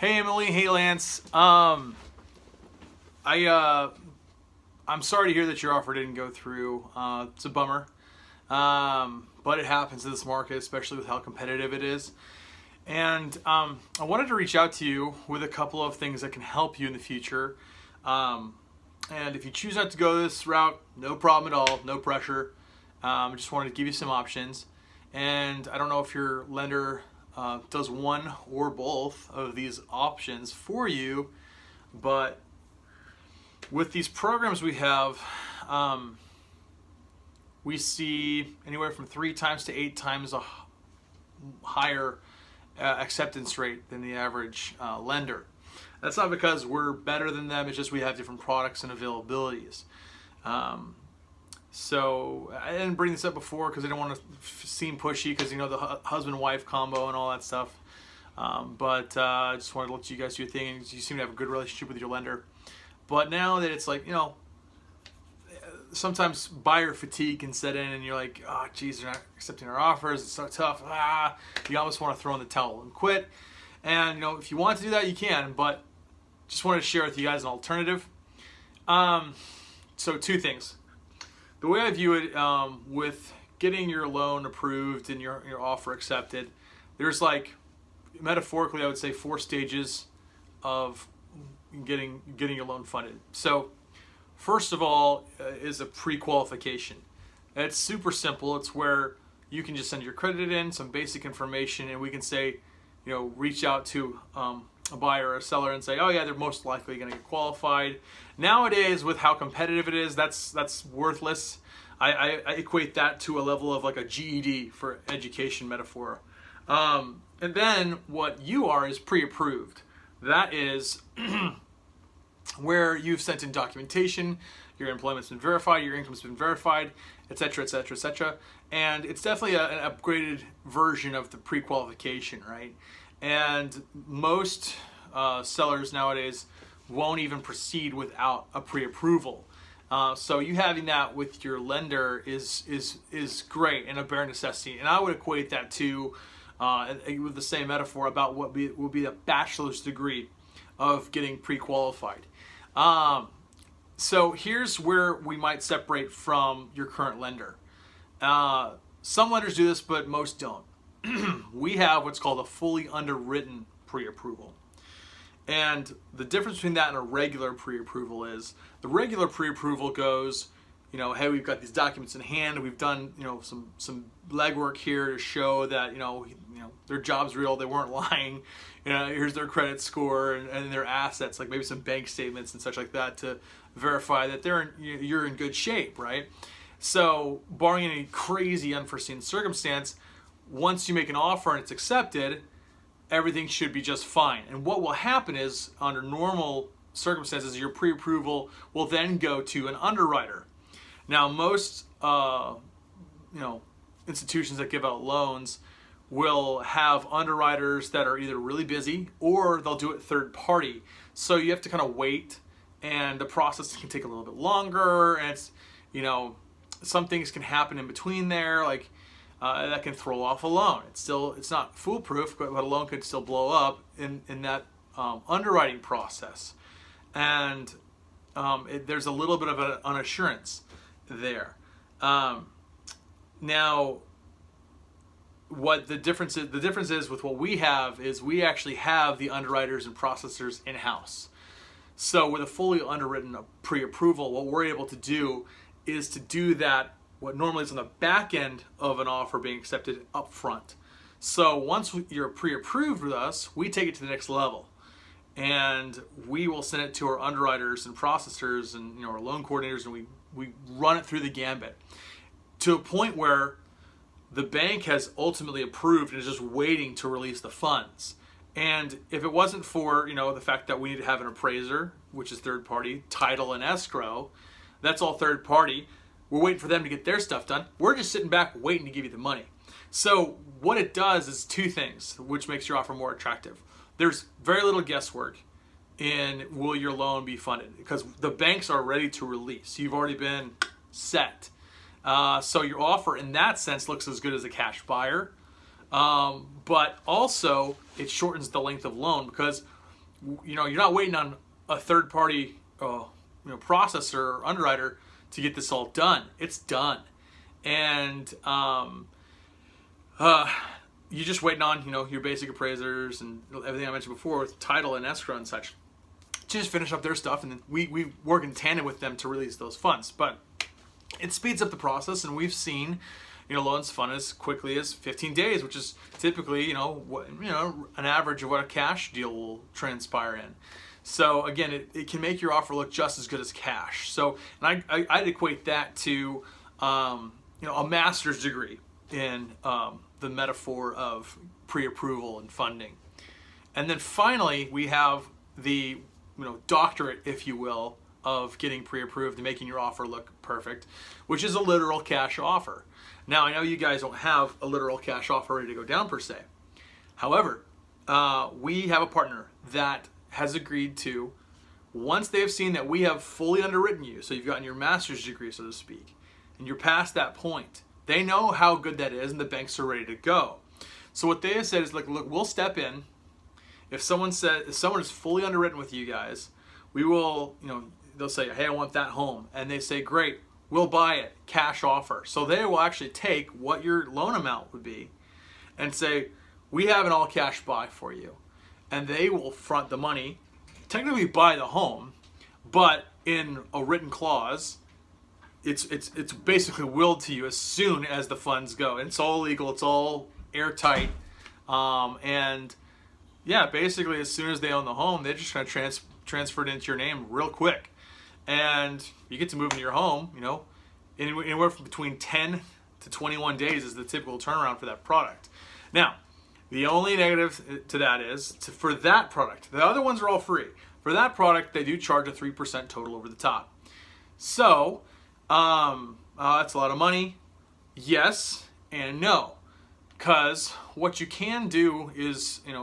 Hey Emily, hey Lance. I'm sorry to hear that your offer didn't go through. It's a bummer, but it happens in this market, especially with how competitive it is. And I wanted to reach out to you with a couple of things that can help you in the future. And if you choose not to go this route, no problem at all, no pressure. I just wanted to give you some options. And I don't know if your lender does one or both of these options for you, but with these programs we have, we see anywhere from 3 times to 8 times a higher acceptance rate than the average lender. That's not because we're better than them, it's just we have different products and availabilities. So I didn't bring this up before because I didn't want to seem pushy because the husband-wife combo and all that stuff. But I just wanted to let you guys do your thing, and you seem to have a good relationship with your lender. But now that it's like, sometimes buyer fatigue can set in and you're like, oh geez, they're not accepting our offers, it's so tough. You almost want to throw in the towel and quit. And if you want to do that, you can, but just wanted to share with you guys an alternative. So 2 things. The way I view it, with getting your loan approved and your offer accepted, there's metaphorically, I would say 4 stages of getting your loan funded. So first of all is a pre-qualification. It's super simple. It's where you can just send your credit in, some basic information, and we can say, reach out to a buyer or a seller and say, oh yeah, they're most likely going to get qualified. Nowadays, with how competitive it is, that's worthless. I equate that to a level of like a GED for education metaphor. And then what you are is pre-approved. That is where you've sent in documentation, your employment's been verified, your income's been verified, etc., etc., etc. And it's definitely an upgraded version of the pre-qualification, right? And most sellers nowadays won't even proceed without a pre-approval. So you having that with your lender is great and a bare necessity. And I would equate that to, with the same metaphor about what will be a bachelor's degree of getting pre-qualified. So here's where we might separate from your current lender. Some lenders do this, but most don't. We have what's called a fully underwritten pre-approval. And the difference between that and a regular pre-approval is the regular pre-approval goes, hey, we've got these documents in hand, we've done, some legwork here to show that, their job's real, they weren't lying, here's their credit score and their assets, like maybe some bank statements and such like that to verify that you're in good shape, right? So barring any crazy unforeseen circumstance, once you make an offer and it's accepted, everything should be just fine. And what will happen is, under normal circumstances, your pre-approval will then go to an underwriter. Now, most institutions that give out loans will have underwriters that are either really busy or they'll do it third party. So you have to kind of wait, and the process can take a little bit longer. And it's, some things can happen in between there, like that can throw off a loan. It's not foolproof, but a loan could still blow up in that underwriting process. And there's a little bit of an assurance there. Now, what the difference is with what we have is we actually have the underwriters and processors in-house. So with a fully underwritten pre-approval, what we're able to do is to do that, what normally is on the back end of an offer being accepted up front. So once you're pre-approved with us, we take it to the next level. And we will send it to our underwriters and processors and our loan coordinators, and we run it through the gambit to a point where the bank has ultimately approved and is just waiting to release the funds. And if it wasn't for the fact that we need to have an appraiser, which is third party, title and escrow, that's all third party. We're waiting for them to get their stuff done. We're just sitting back waiting to give you the money. So what it does is 2 things, which makes your offer more attractive. There's very little guesswork in will your loan be funded, because the banks are ready to release. You've already been set. So your offer in that sense looks as good as a cash buyer. But also it shortens the length of loan, because you're not waiting on a third party processor or underwriter to get this all done. It's done. And you're just waiting on your basic appraisers and everything I mentioned before with title and escrow and such to just finish up their stuff, and then we work in tandem with them to release those funds. But it speeds up the process, and we've seen loans fund as quickly as 15 days, which is typically an average of what a cash deal will transpire in. So again, it can make your offer look just as good as cash. So, and I'd equate that to a master's degree in the metaphor of pre-approval and funding. And then finally, we have the doctorate, if you will, of getting pre-approved and making your offer look perfect, which is a literal cash offer. Now, I know you guys don't have a literal cash offer ready to go down per se. However, we have a partner that has agreed to, once they have seen that we have fully underwritten you, so you've gotten your master's degree, so to speak, and you're past that point, they know how good that is and the banks are ready to go. So what they have said is, look, we'll step in. If someone is fully underwritten with you guys, we will, they'll say, hey, I want that home. And they say, great, we'll buy it, cash offer. So they will actually take what your loan amount would be and say, we have an all cash buy for you. And they will front the money, technically buy the home, but in a written clause, it's basically willed to you as soon as the funds go. And it's all legal, it's all airtight. And yeah, basically as soon as they own the home, they're just going to transfer it into your name real quick. And you get to move into your home, anywhere from between 10 to 21 days is the typical turnaround for that product. Now, the only negative to that is, for that product, the other ones are all free. For that product, they do charge a 3% total over the top. So, that's a lot of money. Yes and no. Because what you can do is, and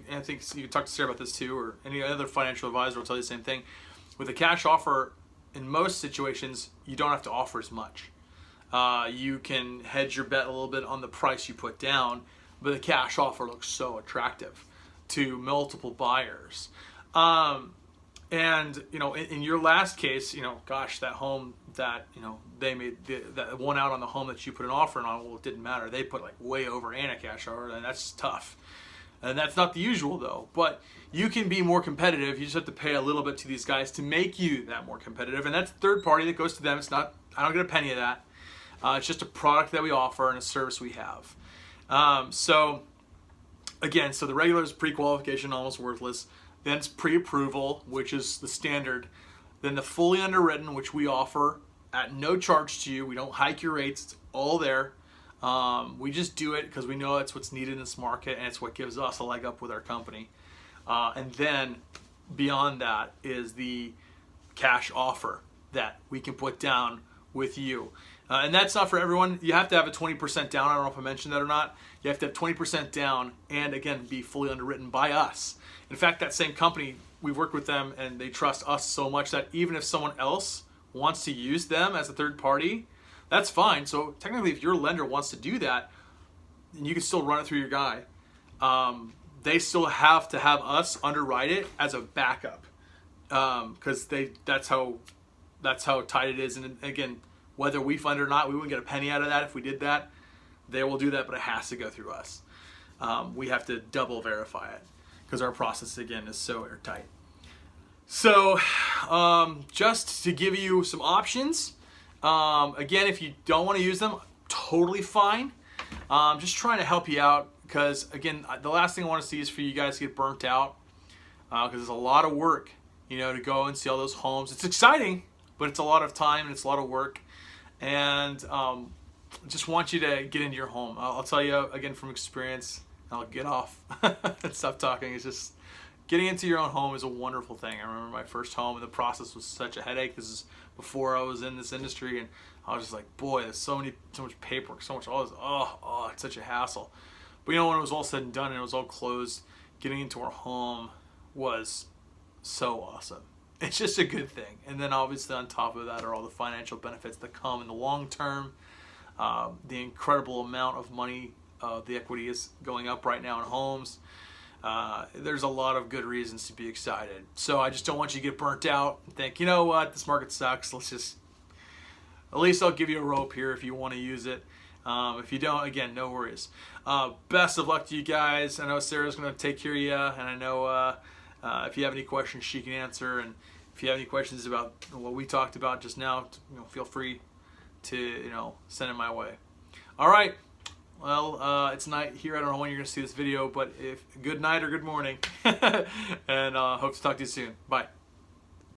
I think you can talk to Sarah about this too, or any other financial advisor will tell you the same thing. With a cash offer, in most situations, you don't have to offer as much. You can hedge your bet a little bit on the price you put down, but the cash offer looks so attractive to multiple buyers. And in your last case, gosh, that home that they made that won out on the home that you put an offer on, well, it didn't matter. They put like way over and a cash offer, and that's tough. And that's not the usual though. But you can be more competitive. You just have to pay a little bit to these guys to make you that more competitive. And that's third party that goes to them. It's not, I don't get a penny of that. It's just a product that we offer and a service we have. So again, so the regular is pre-qualification, almost worthless. Then it's pre-approval, which is the standard. Then the fully underwritten, which we offer at no charge to you. We don't hike your rates. It's all there. We just do it because we know it's what's needed in this market, and it's what gives us a leg up with our company. And then beyond that is the cash offer that we can put down with you. And that's not for everyone. You have to have a 20% down. I don't know if I mentioned that or not. You have to have 20% down and, again, be fully underwritten by us. In fact, that same company, we've worked with them and they trust us so much that even if someone else wants to use them as a third party, that's fine. So technically, if your lender wants to do that, and you can still run it through your guy, they still have to have us underwrite it as a backup, because that's how tight it is. And again, whether we fund it or not, we wouldn't get a penny out of that if we did that. They will do that, but it has to go through us. We have to double verify it because our process, again, is so airtight. So just to give you some options, again, if you don't want to use them, totally fine. Just trying to help you out because, again, the last thing I want to see is for you guys to get burnt out because it's a lot of work, to go and see all those homes. It's exciting, but it's a lot of time and it's a lot of work. And just want you to get into your home. I'll tell you, again, from experience, I'll get off and stop talking. It's just getting into your own home is a wonderful thing. I remember my first home and the process was such a headache. This is before I was in this industry, and I was just like, boy, there's so much paperwork, so much, all this, it's such a hassle. But when it was all said and done and it was all closed, getting into our home was so awesome. It's just a good thing. And then obviously on top of that are all the financial benefits that come in the long term. The incredible amount of money, the equity is going up right now in homes. there's a lot of good reasons to be excited. So I just don't want you to get burnt out and think, you know what, this market sucks. Let's just, at least I'll give you a rope here if you want to use it. If you don't, again, no worries. Best of luck to you guys. I know Sarah's going to take care of you, and I know if you have any questions, she can answer. And if you have any questions about what we talked about just now, feel free to send it my way. All right. Well, it's night here. I don't know when you're going to see this video, but good night or good morning. And hope to talk to you soon. Bye.